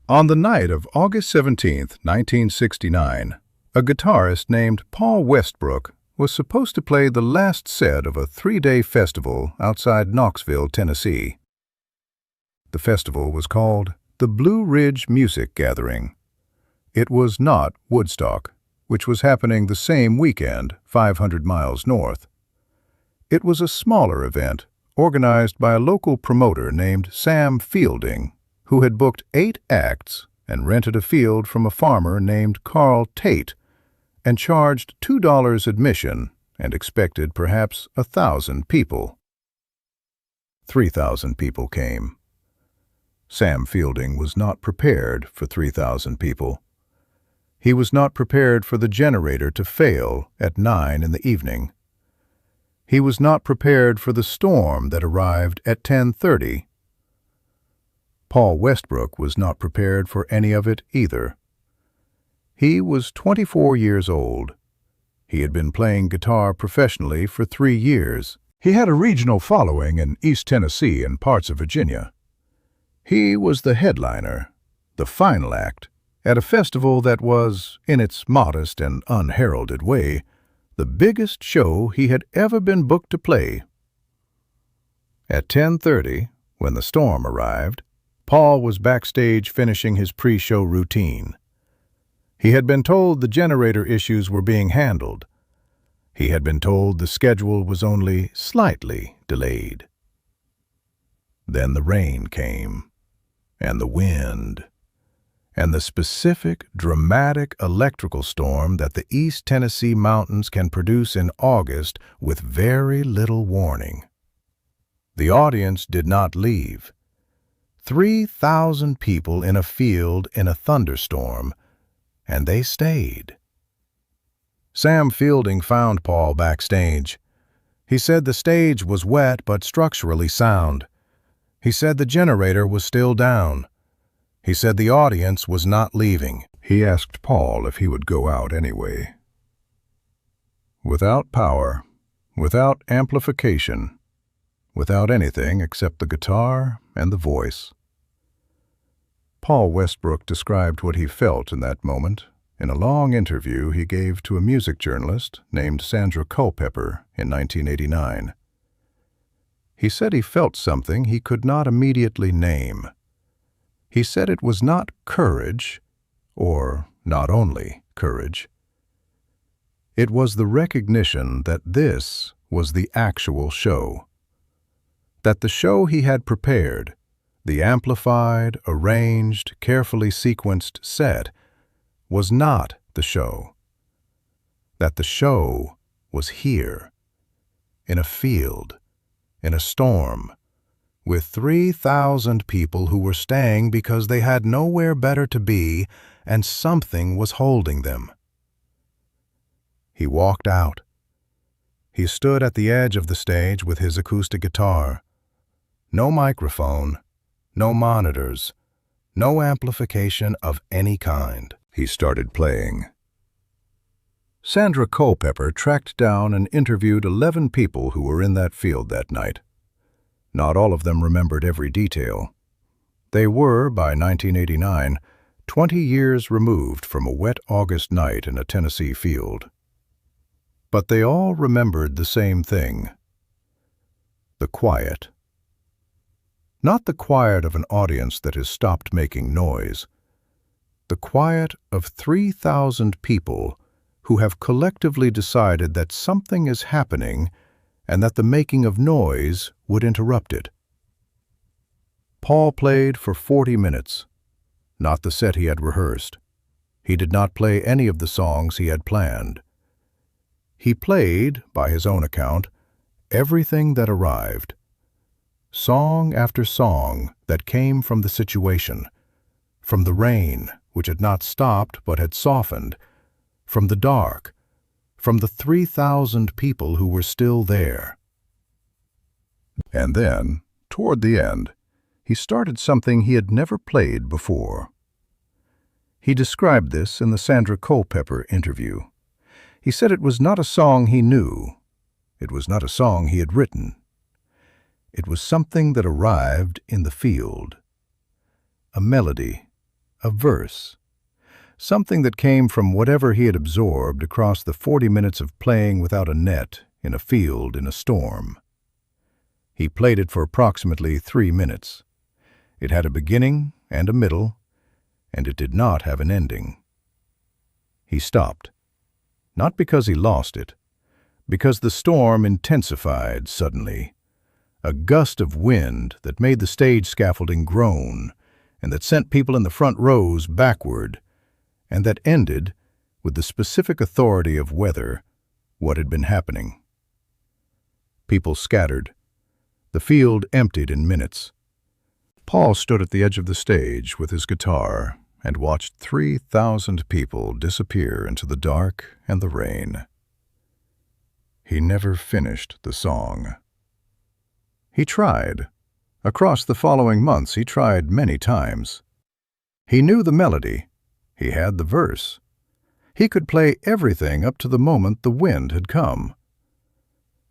On the night of August 17, 1969, a guitarist named Paul Westbrook was supposed to play the last set of a three-day festival outside Knoxville, Tennessee. The festival was called the Blue Ridge Music Gathering. It was not Woodstock, which was happening the same weekend 500 miles north. It was a smaller event organized by a local promoter named Sam Fielding, who had booked 8 acts and rented a field from a farmer named Carl Tate and charged $2 admission and expected perhaps 1,000 people. 3,000 people came. Sam Fielding was not prepared for 3,000 people. He was not prepared for the generator to fail at 9 in the evening. He was not prepared for the storm that arrived at 10:30. Paul Westbrook was not prepared for any of it either. He was 24 years old. He had been playing guitar professionally for 3 years. He had a regional following in East Tennessee and parts of Virginia. He was the headliner, the final act, at a festival that was, in its modest and unheralded way, the biggest show he had ever been booked to play. At 10:30, when the storm arrived, Paul was backstage finishing his pre-show routine. He had been told the generator issues were being handled. He had been told the schedule was only slightly delayed. Then the rain came, and the wind, and the specific, dramatic electrical storm that the East Tennessee mountains can produce in August with very little warning. The audience did not leave. 3,000 people in a field in a thunderstorm, and they stayed. Sam Fielding found Paul backstage. He said the stage was wet but structurally sound. He said the generator was still down. He said the audience was not leaving. He asked Paul if he would go out anyway. Without power, without amplification, without anything except the guitar and the voice. Paul Westbrook described what he felt in that moment in a long interview he gave to a music journalist named Sandra Culpepper in 1989. He said he felt something he could not immediately name. He said it was not courage, or not only courage. It was the recognition that this was the actual show. That the show he had prepared, the amplified, arranged, carefully sequenced set, was not the show. That the show was here, in a field, in a storm, with 3,000 people who were staying because they had nowhere better to be and something was holding them. He walked out. He stood at the edge of the stage with his acoustic guitar. No microphone, no monitors, no amplification of any kind. He started playing. Sandra Culpepper tracked down and interviewed 11 people who were in that field that night. Not all of them remembered every detail. They were, by 1989, 20 years removed from a wet August night in a Tennessee field. But they all remembered the same thing: the quiet. Not the quiet of an audience that has stopped making noise. The quiet of 3,000 people who have collectively decided that something is happening and that the making of noise would interrupt it. Paul played for 40 minutes, not the set he had rehearsed. He did not play any of the songs he had planned. He played, by his own account, everything that arrived. Song after song that came from the situation, from the rain, which had not stopped but had softened, from the dark, from the 3,000 people who were still there. And then, toward the end, he started something he had never played before. He described this in the Sandra Culpepper interview. He said it was not a song he knew. It was not a song he had written. It was something that arrived in the field. A melody, a verse, something that came from whatever he had absorbed across the 40 minutes of playing without a net in a field in a storm. He played it for approximately 3 minutes. It had a beginning and a middle, and it did not have an ending. He stopped, not because he lost it, because the storm intensified suddenly, a gust of wind that made the stage scaffolding groan and that sent people in the front rows backward, and that ended, with the specific authority of weather, what had been happening. People scattered. The field emptied in minutes. Paul stood at the edge of the stage with his guitar and watched 3,000 people disappear into the dark and the rain. He never finished the song. He tried. Across the following months, he tried many times. He knew the melody. He had the verse. He could play everything up to the moment the wind had come.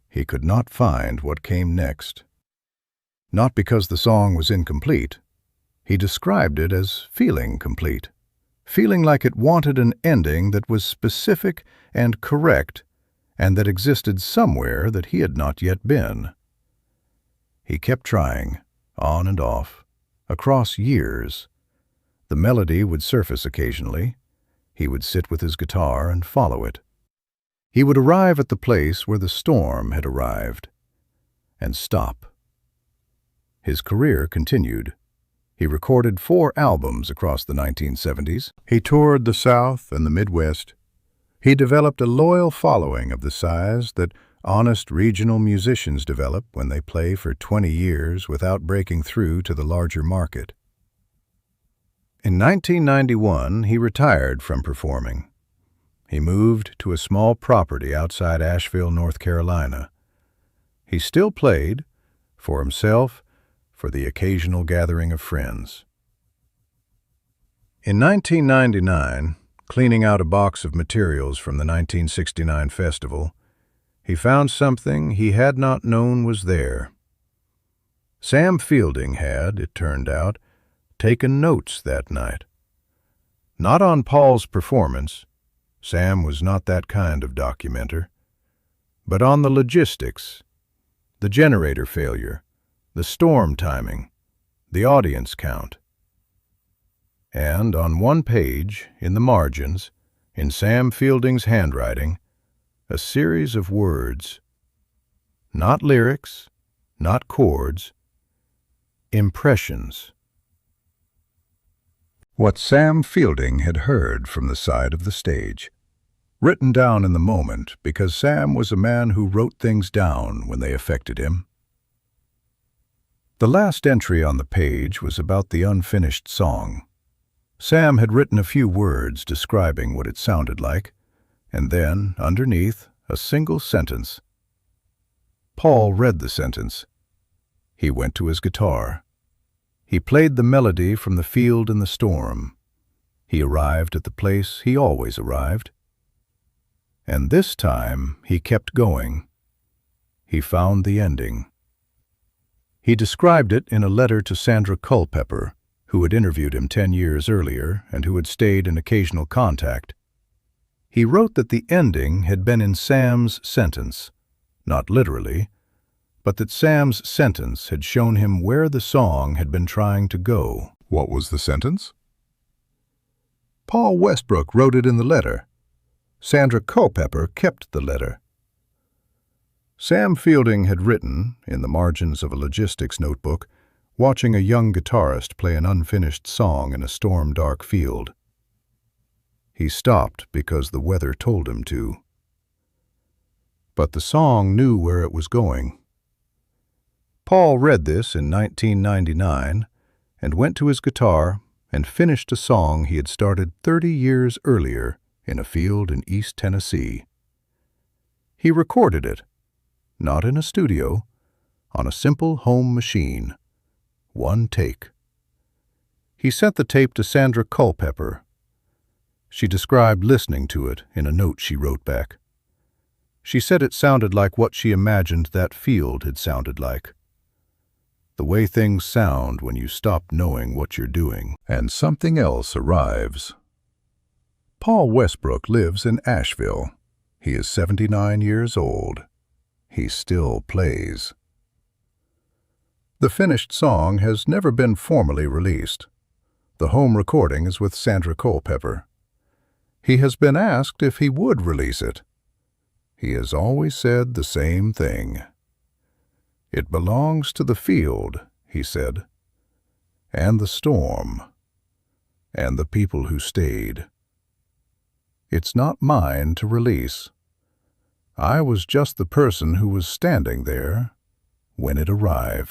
He could not find what came next. Not because the song was incomplete. He described it as feeling complete, feeling like it wanted an ending that was specific and correct, and that existed somewhere that he had not yet been. He kept trying, on and off, across years. The melody would surface occasionally. He would sit with his guitar and follow it. He would arrive at the place where the storm had arrived, and stop. His career continued. He recorded 4 albums across the 1970s. He toured the South and the Midwest. He developed a loyal following of the size that honest regional musicians develop when they play for 20 years without breaking through to the larger market. In 1991, he retired from performing. He moved to a small property outside Asheville, North Carolina. He still played, for himself, for the occasional gathering of friends. In 1999, cleaning out a box of materials from the 1969 festival, he found something he had not known was there. Sam Fielding had, it turned out, taken notes that night. Not on Paul's performance. Sam was not that kind of documenter. But on the logistics, the generator failure, the storm timing, the audience count. And on one page, in the margins, in Sam Fielding's handwriting, a series of words. Not lyrics, not chords, impressions. What Sam Fielding had heard from the side of the stage, written down in the moment because Sam was a man who wrote things down when they affected him. The last entry on the page was about the unfinished song. Sam had written a few words describing what it sounded like, and then, underneath, a single sentence. Paul read the sentence. He went to his guitar. He played the melody from the field in the storm. He arrived at the place he always arrived. And this time he kept going. He found the ending. He described it in a letter to Sandra Culpepper, who had interviewed him 10 years earlier and who had stayed in occasional contact. He wrote that the ending had been in Sam's sentence, not literally, but that Sam's sentence had shown him where the song had been trying to go. What was the sentence? Paul Westbrook wrote it in the letter. Sandra Culpepper kept the letter. Sam Fielding had written, in the margins of a logistics notebook, watching a young guitarist play an unfinished song in a storm-dark field. He stopped because the weather told him to. But the song knew where it was going. Paul read this in 1999 and went to his guitar and finished a song he had started 30 years earlier in a field in East Tennessee. He recorded it, not in a studio, on a simple home machine. One take. He sent the tape to Sandra Culpepper. She described listening to it in a note she wrote back. She said it sounded like what she imagined that field had sounded like. the way things sound when you stop knowing what you're doing, and something else arrives. Paul Westbrook lives in Asheville. He is 79 years old. He still plays. The finished song has never been formally released. The home recording is with Sandra Culpepper. He has been asked if he would release it. He has always said the same thing. "It belongs to the field," he said, "and the storm, and the people who stayed. It's not mine to release. I was just the person who was standing there when it arrived."